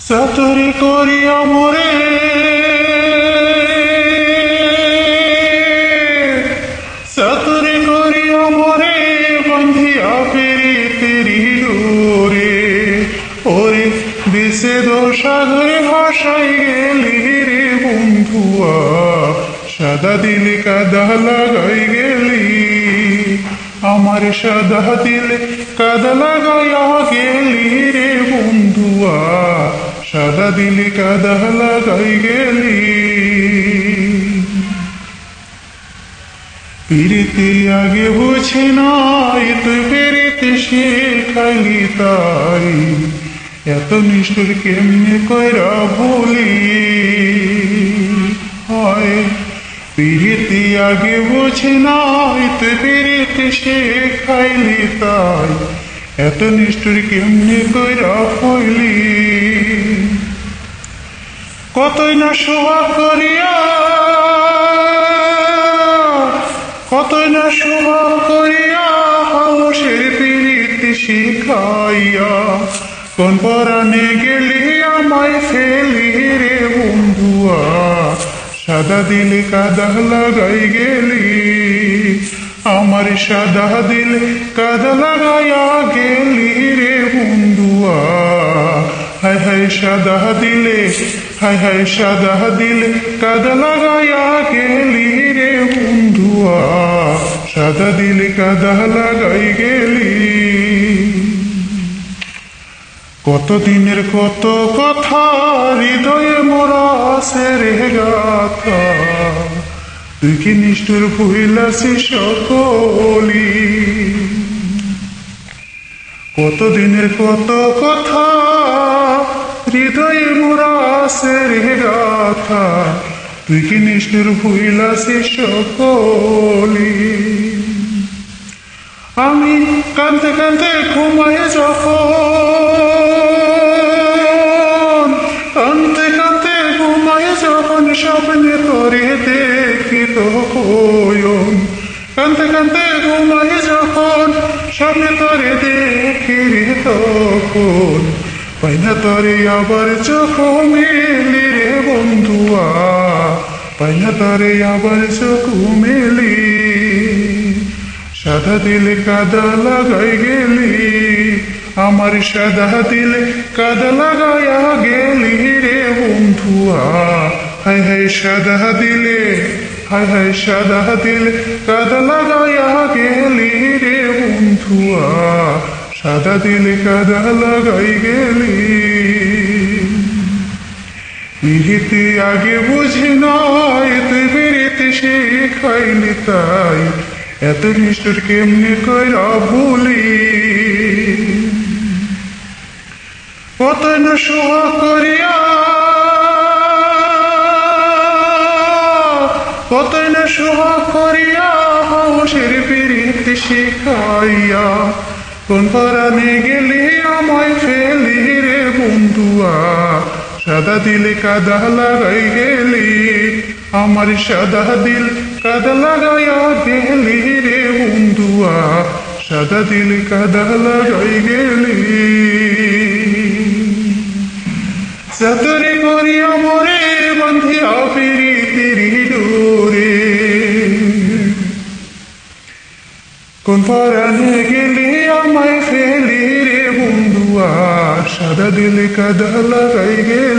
চাতুরি করিয়া মোরে চাতুরি করিয়া মোরে বন্ধিয়া প্রীতির ডোরে ওরে বিষেদ সাগরে ভাসাই গেলি রে বন্ধুয়া সাদা দিলে কাদা লাগাই গেলি আমার সাদা দিলে কাদা লাগাইয়া গেলি রে বন্ধুয়া সাদা দিলে কাদা লাগাই গেলি পিরিতি আগে বুঝি নাই তুই পিরিতি শিখাইলি তাই এত নিষ্ঠুর কেমনে কইরা ভুলি হয় পিরিতি আগে বুঝি নাই তুই পিরিতি শিখাইলি তাই এত নিষ্ঠুর কেমনে কইরা হইলি কতই না সোহাগ করিয়া কতই না সোহাগ করিয়া হাউসের পিরিতি শিখাইয়া কোন পরাণে গেলি আমায় ফেলি রে বন্ধুয়া সাদা দিলে কাদা লাগাই গেলি আমার সাদা দিলে কাদা লাগাইয়া গেলি রে বন্ধুয়া হায় হায় সাদা দিলে হায় হায় সাদা দিলে কাদা লাগাইয়া গেলি রে বন্ধুয়া সাদা দিলে কাদা লাগাই গেলি কতদিনের কত কথা হৃদয়ে মোরা আছে রে গাথা তুই কি নিষ্ঠুর ভুইলাছি সকলি কতদিনের কত কথা হৃদয়ে মোরা আছে রে গাথা তুই কি নিষ্ঠুর ভুইলাছি সকলি আমি কাঁদতে কাঁদতে ঘুমাই যখন কাঁদতে কাঁদতে ঘুমাই যখন স্বপ্নে তোরে দেখি তখন কাঁদতে কাঁদতে ঘুমাই যখন স্বপ্নে তোরে দেখি রে তখন পাই না তোরে আবার চোখ মেলি রে বন্ধুয়া পাই না তোরে আবার চোখ মেলি সাদা দিলে কাদা লাগাই গেলি আমার সাদা দিলে কাদা লাগাইয়া গেলি রে বন্ধুয়া হায় হায় সাদা দিলে হায় হায় সাদা দিলে কাদা লাগাইয়া গেলি রে বন্ধুয়া সাদা দিলে কাদা লাগাই গেলি পিরিতি আগে বুঝি নাই তুই পিরিতি শিখাইলি তাই এত নিষ্ঠুর কেমনে কইরা ভুলি কতই না সোহাগ করিয়া কতই না সোহাগ করিয়া হাউসের পিরিতি শিখাইয়া কোন পরাণে গেলি আমায় ফেলি রে বন্ধুয়া সাদা দিলে কাদা লাগাই গেলি আমার সাদা দিল কাদা লাগাইয়া গেলি রে বন্ধুয়া সাদা দিল কাদা লাগাই গেলি চাতুরি করিয়া মোরে বন্ধিয়া প্রীতির ডোরে কোন পরাণে গেলি আমায় ফেলি রে বন্ধুয়া সাদা দিল কাদা লাগাই গেলি